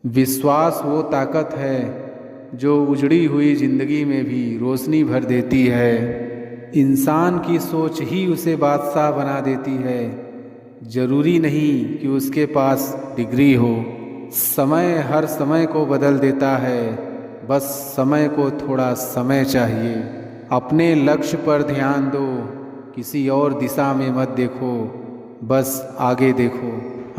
विश्वास वो ताकत है जो उजड़ी हुई जिंदगी में भी रोशनी भर देती है। इंसान की सोच ही उसे बादशाह बना देती है। जरूरी नहीं कि उसके पास डिग्री हो। समय हर समय को बदल देता है, बस समय को थोड़ा समय चाहिए। अपने लक्ष्य पर ध्यान दो, किसी और दिशा में मत देखो, बस आगे देखो।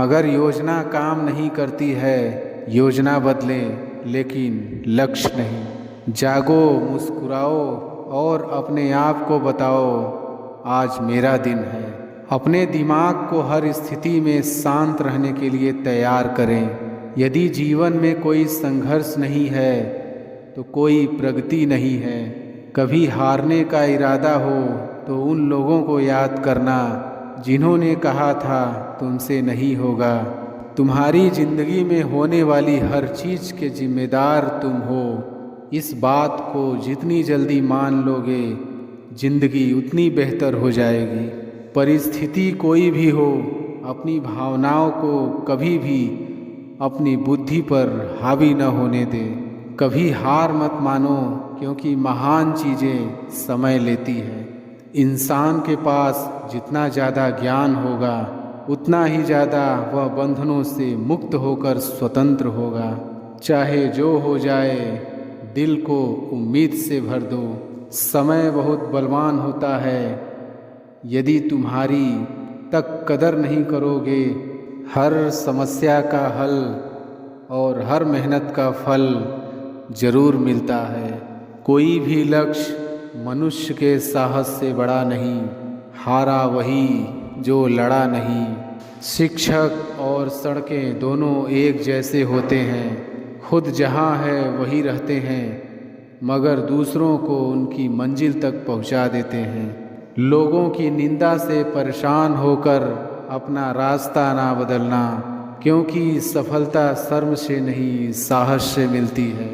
अगर योजना काम नहीं करती है, योजना बदले लेकिन लक्ष्य नहीं। जागो, मुस्कुराओ और अपने आप को बताओ, आज मेरा दिन है। अपने दिमाग को हर स्थिति में शांत रहने के लिए तैयार करें। यदि जीवन में कोई संघर्ष नहीं है तो कोई प्रगति नहीं है। कभी हारने का इरादा हो तो उन लोगों को याद करना जिन्होंने कहा था तुमसे नहीं होगा। तुम्हारी जिंदगी में होने वाली हर चीज़ के जिम्मेदार तुम हो। इस बात को जितनी जल्दी मान लोगे, जिंदगी उतनी बेहतर हो जाएगी। परिस्थिति कोई भी हो, अपनी भावनाओं को कभी भी अपनी बुद्धि पर हावी न होने दे। कभी हार मत मानो, क्योंकि महान चीज़ें समय लेती है। इंसान के पास जितना ज़्यादा ज्ञान होगा, उतना ही ज़्यादा वह बंधनों से मुक्त होकर स्वतंत्र होगा। चाहे जो हो जाए, दिल को उम्मीद से भर दो। समय बहुत बलवान होता है, यदि तुम्हारी तक कदर नहीं करोगे। हर समस्या का हल और हर मेहनत का फल जरूर मिलता है। कोई भी लक्ष्य मनुष्य के साहस से बड़ा नहीं। हारा वही जो लड़ा नहीं। शिक्षक और सड़कें दोनों एक जैसे होते हैं। खुद जहाँ है वही रहते हैं, मगर दूसरों को उनकी मंजिल तक पहुँचा देते हैं। लोगों की निंदा से परेशान होकर अपना रास्ता ना बदलना, क्योंकि सफलता शर्म से नहीं, साहस से मिलती है।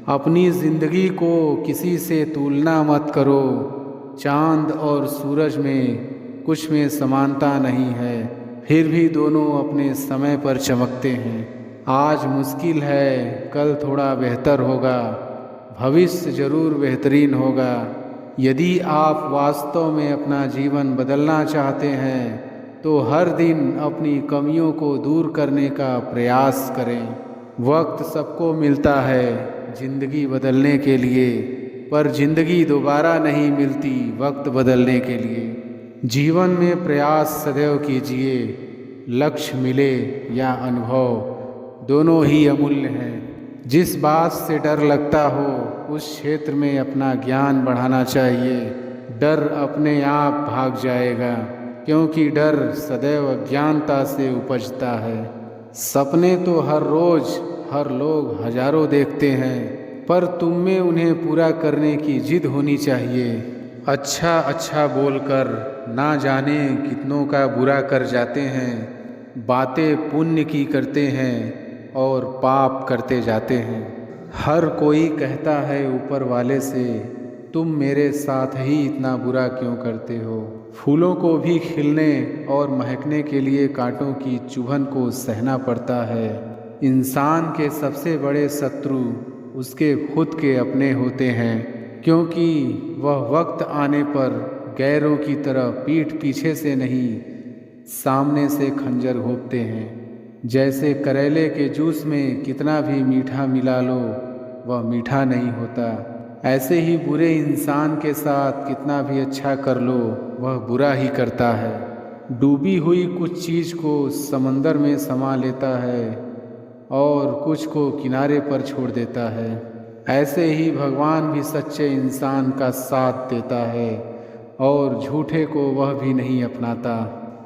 अपनी ज़िंदगी को किसी से तुलना मत करो। चांद और सूरज में कुछ में समानता नहीं है, फिर भी दोनों अपने समय पर चमकते हैं। आज मुश्किल है, कल थोड़ा बेहतर होगा, भविष्य ज़रूर बेहतरीन होगा। यदि आप वास्तव में अपना जीवन बदलना चाहते हैं तो हर दिन अपनी कमियों को दूर करने का प्रयास करें। वक्त सबको मिलता है ज़िंदगी बदलने के लिए, पर ज़िंदगी दोबारा नहीं मिलती वक्त बदलने के लिए। जीवन में प्रयास सदैव कीजिए। लक्ष्य मिले या अनुभव, दोनों ही अमूल्य हैं। जिस बात से डर लगता हो उस क्षेत्र में अपना ज्ञान बढ़ाना चाहिए। डर अपने आप भाग जाएगा, क्योंकि डर सदैव अज्ञानता से उपजता है। सपने तो हर रोज़ हर लोग हजारों देखते हैं, पर तुम में उन्हें पूरा करने की जिद होनी चाहिए। अच्छा अच्छा बोलकर ना जाने कितनों का बुरा कर जाते हैं। बातें पुण्य की करते हैं और पाप करते जाते हैं। हर कोई कहता है ऊपर वाले से, तुम मेरे साथ ही इतना बुरा क्यों करते हो। फूलों को भी खिलने और महकने के लिए कांटों की चुभन को सहना पड़ता है। इंसान के सबसे बड़े शत्रु उसके खुद के अपने होते हैं, क्योंकि वह वक्त आने पर गैरों की तरह पीठ पीछे से नहीं, सामने से खंजर घोंपते हैं। जैसे करेले के जूस में कितना भी मीठा मिला लो, वह मीठा नहीं होता। ऐसे ही बुरे इंसान के साथ कितना भी अच्छा कर लो, वह बुरा ही करता है। डूबी हुई कुछ चीज़ को समंदर में समा लेता है और कुछ को किनारे पर छोड़ देता है। ऐसे ही भगवान भी सच्चे इंसान का साथ देता है और झूठे को वह भी नहीं अपनाता।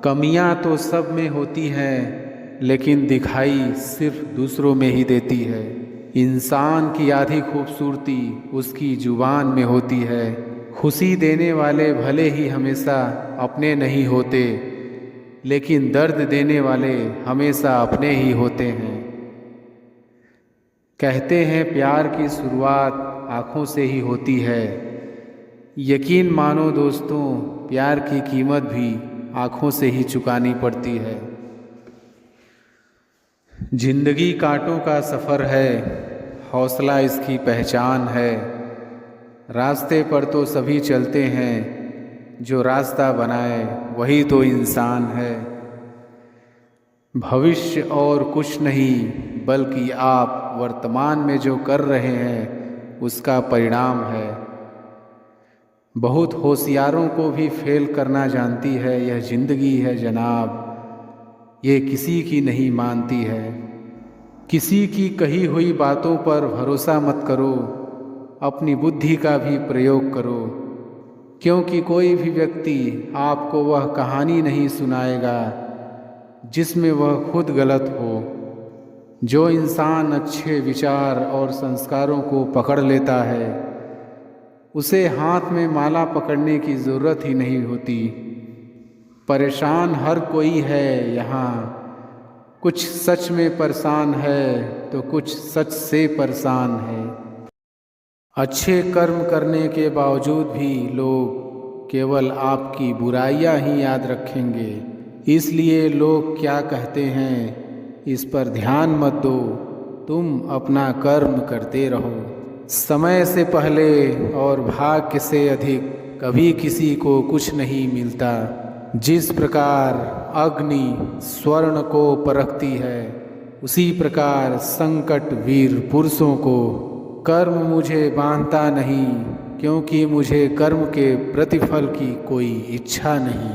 कमियां तो सब में होती हैं, लेकिन दिखाई सिर्फ दूसरों में ही देती है। इंसान की आधी खूबसूरती उसकी जुबान में होती है। खुशी देने वाले भले ही हमेशा अपने नहीं होते, लेकिन दर्द देने वाले हमेशा अपने ही होते हैं। कहते हैं प्यार की शुरुआत आँखों से ही होती है। यकीन मानो दोस्तों, प्यार की कीमत भी आँखों से ही चुकानी पड़ती है। जिंदगी कांटों का सफ़र है, हौसला इसकी पहचान है। रास्ते पर तो सभी चलते हैं, जो रास्ता बनाए वही तो इंसान है। भविष्य और कुछ नहीं, बल्कि आप वर्तमान में जो कर रहे हैं उसका परिणाम है। बहुत होशियारों को भी फेल करना जानती है यह ज़िंदगी है जनाब, ये किसी की नहीं मानती है। किसी की कही हुई बातों पर भरोसा मत करो, अपनी बुद्धि का भी प्रयोग करो, क्योंकि कोई भी व्यक्ति आपको वह कहानी नहीं सुनाएगा जिसमें वह खुद गलत हो। जो इंसान अच्छे विचार और संस्कारों को पकड़ लेता है उसे हाथ में माला पकड़ने की ज़रूरत ही नहीं होती। परेशान हर कोई है यहाँ, कुछ सच में परेशान है तो कुछ सच से परेशान है। अच्छे कर्म करने के बावजूद भी लोग केवल आपकी बुराइयां ही याद रखेंगे, इसलिए लोग क्या कहते हैं इस पर ध्यान मत दो, तुम अपना कर्म करते रहो। समय से पहले और भाग्य से अधिक कभी किसी को कुछ नहीं मिलता। जिस प्रकार अग्नि स्वर्ण को परखती है, उसी प्रकार संकट वीर पुरुषों को। कर्म मुझे बांधता नहीं, क्योंकि मुझे कर्म के प्रतिफल की कोई इच्छा नहीं।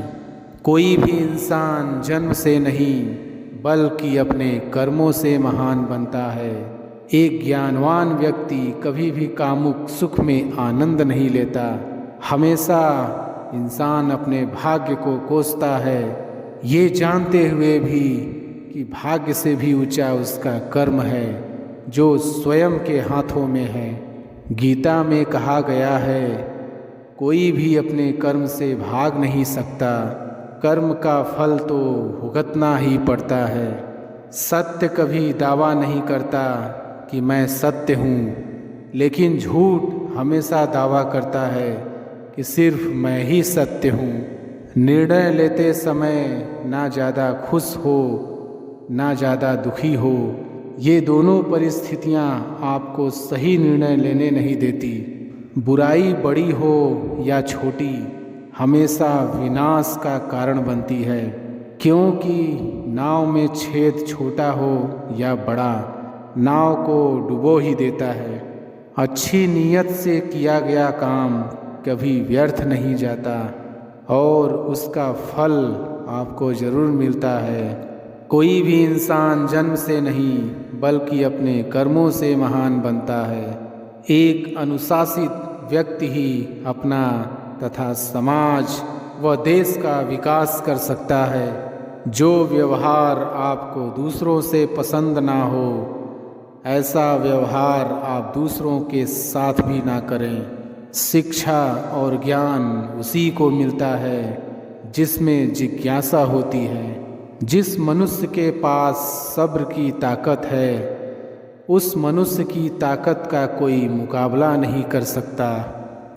कोई भी इंसान जन्म से नहीं, बल्कि अपने कर्मों से महान बनता है। एक ज्ञानवान व्यक्ति कभी भी कामुक सुख में आनंद नहीं लेता। हमेशा इंसान अपने भाग्य को कोसता है, ये जानते हुए भी कि भाग्य से भी ऊंचा उसका कर्म है जो स्वयं के हाथों में है। गीता में कहा गया है, कोई भी अपने कर्म से भाग नहीं सकता, कर्म का फल तो भुगतना ही पड़ता है। सत्य कभी दावा नहीं करता कि मैं सत्य हूँ, लेकिन झूठ हमेशा दावा करता है कि सिर्फ मैं ही सत्य हूँ। निर्णय लेते समय ना ज़्यादा खुश हो ना ज़्यादा दुखी हो, ये दोनों परिस्थितियाँ आपको सही निर्णय लेने नहीं देती। बुराई बड़ी हो या छोटी, हमेशा विनाश का कारण बनती है, क्योंकि नाव में छेद छोटा हो या बड़ा, नाव को डुबो ही देता है। अच्छी नीयत से किया गया काम कभी व्यर्थ नहीं जाता और उसका फल आपको ज़रूर मिलता है। कोई भी इंसान जन्म से नहीं, बल्कि अपने कर्मों से महान बनता है। एक अनुशासित व्यक्ति ही अपना तथा समाज व देश का विकास कर सकता है। जो व्यवहार आपको दूसरों से पसंद ना हो, ऐसा व्यवहार आप दूसरों के साथ भी ना करें। शिक्षा और ज्ञान उसी को मिलता है जिसमें जिज्ञासा होती है। जिस मनुष्य के पास सब्र की ताकत है, उस मनुष्य की ताकत का कोई मुकाबला नहीं कर सकता।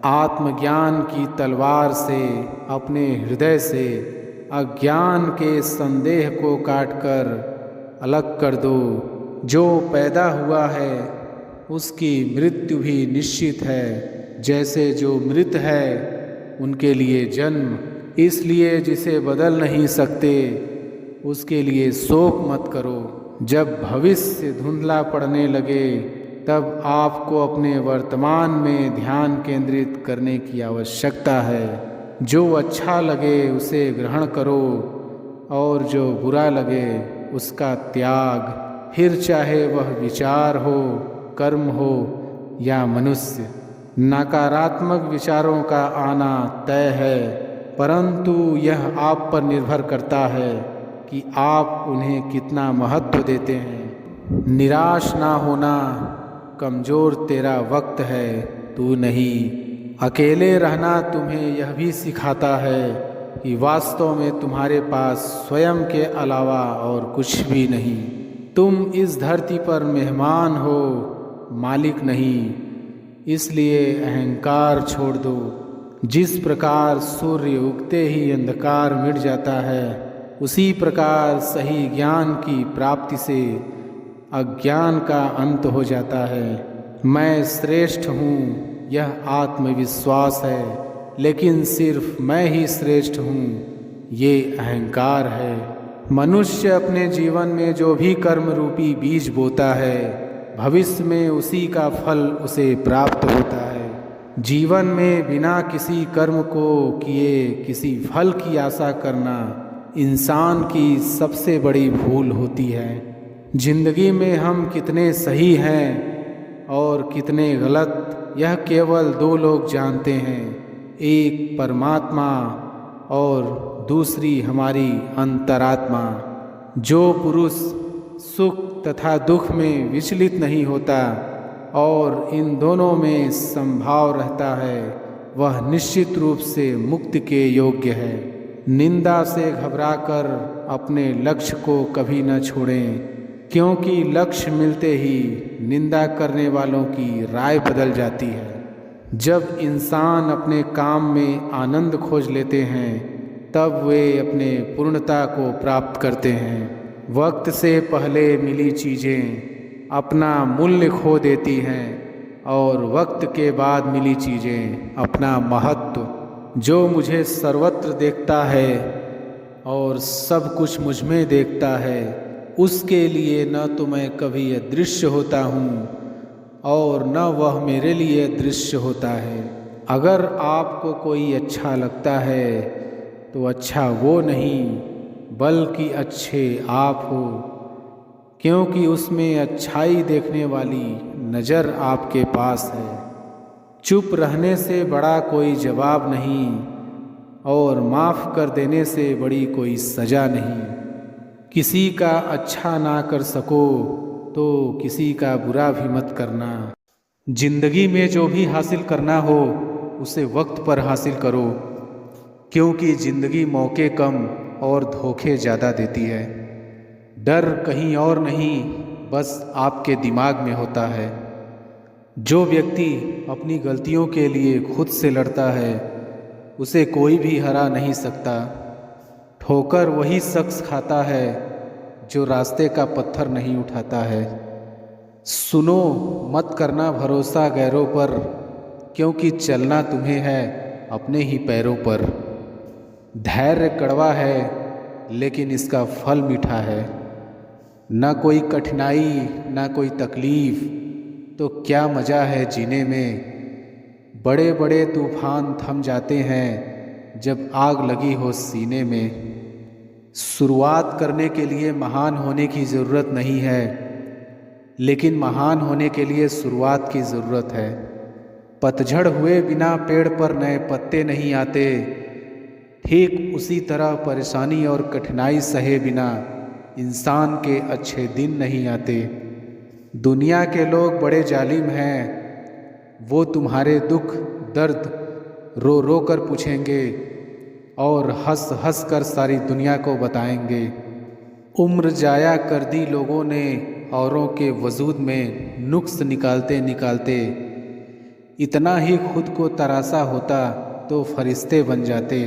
आत्मज्ञान की तलवार से अपने हृदय से अज्ञान के संदेह को काटकर अलग कर दो। जो पैदा हुआ है उसकी मृत्यु भी निश्चित है, जैसे जो मृत है उनके लिए जन्म। इसलिए जिसे बदल नहीं सकते उसके लिए शोक मत करो। जब भविष्य धुंधला पड़ने लगे तब आपको अपने वर्तमान में ध्यान केंद्रित करने की आवश्यकता है। जो अच्छा लगे उसे ग्रहण करो और जो बुरा लगे उसका त्याग। फिर चाहे वह विचार हो, कर्म हो या मनुष्य। नकारात्मक विचारों का आना तय है, परंतु यह आप पर निर्भर करता है कि आप उन्हें कितना महत्व देते हैं। निराश ना होना, कमज़ोर तेरा वक्त है, तू नहीं। अकेले रहना तुम्हें यह भी सिखाता है कि वास्तव में तुम्हारे पास स्वयं के अलावा और कुछ भी नहीं। तुम इस धरती पर मेहमान हो, मालिक नहीं। इसलिए अहंकार छोड़ दो। जिस प्रकार सूर्य उगते ही अंधकार मिट जाता है, उसी प्रकार सही ज्ञान की प्राप्ति से अज्ञान का अंत हो जाता है। मैं श्रेष्ठ हूँ यह आत्मविश्वास है, लेकिन सिर्फ मैं ही श्रेष्ठ हूँ ये अहंकार है। मनुष्य अपने जीवन में जो भी कर्म रूपी बीज बोता है, भविष्य में उसी का फल उसे प्राप्त होता है। जीवन में बिना किसी कर्म को किए किसी फल की आशा करना इंसान की सबसे बड़ी भूल होती है। जिंदगी में हम कितने सही हैं और कितने गलत, यह केवल दो लोग जानते हैं, एक परमात्मा और दूसरी हमारी अंतरात्मा। जो पुरुष सुख तथा दुख में विचलित नहीं होता और इन दोनों में संभाव रहता है, वह निश्चित रूप से मुक्ति के योग्य है। निंदा से घबराकर अपने लक्ष्य को कभी न छोड़ें, क्योंकि लक्ष्य मिलते ही निंदा करने वालों की राय बदल जाती है। जब इंसान अपने काम में आनंद खोज लेते हैं, तब वे अपने पूर्णता को प्राप्त करते हैं। वक्त से पहले मिली चीज़ें अपना मूल्य खो देती हैं और वक्त के बाद मिली चीज़ें अपना महत्व। जो मुझे सर्वत्र देखता है और सब कुछ मुझ में देखता है, उसके लिए न तो मैं कभी अदृश्य होता हूँ और न वह मेरे लिए दृश्य होता है। अगर आपको कोई अच्छा लगता है तो अच्छा वो नहीं बल्कि अच्छे आप हो, क्योंकि उसमें अच्छाई देखने वाली नज़र आपके पास है। चुप रहने से बड़ा कोई जवाब नहीं और माफ़ कर देने से बड़ी कोई सज़ा नहीं। किसी का अच्छा ना कर सको तो किसी का बुरा भी मत करना। जिंदगी में जो भी हासिल करना हो उसे वक्त पर हासिल करो, क्योंकि ज़िंदगी मौके कम और धोखे ज़्यादा देती है। डर कहीं और नहीं, बस आपके दिमाग में होता है। जो व्यक्ति अपनी गलतियों के लिए खुद से लड़ता है, उसे कोई भी हरा नहीं सकता। ठोकर वही शख्स खाता है जो रास्ते का पत्थर नहीं उठाता है। सुनो, मत करना भरोसा गैरों पर, क्योंकि चलना तुम्हें है अपने ही पैरों पर। धैर्य कड़वा है लेकिन इसका फल मीठा है। ना कोई कठिनाई ना कोई तकलीफ, तो क्या मज़ा है जीने में। बड़े बड़े तूफान थम जाते हैं जब आग लगी हो सीने में। शुरुआत करने के लिए महान होने की ज़रूरत नहीं है, लेकिन महान होने के लिए शुरुआत की ज़रूरत है। पतझड़ हुए बिना पेड़ पर नए पत्ते नहीं आते, ठीक उसी तरह परेशानी और कठिनाई सहे बिना इंसान के अच्छे दिन नहीं आते। दुनिया के लोग बड़े जालिम हैं, वो तुम्हारे दुख दर्द रो रो कर पूछेंगे और हंस हंस कर सारी दुनिया को बताएंगे। उम्र जाया कर दी लोगों ने औरों के वजूद में नुक्स निकालते निकालते। इतना ही खुद को तरासा होता तो फरिश्ते बन जाते।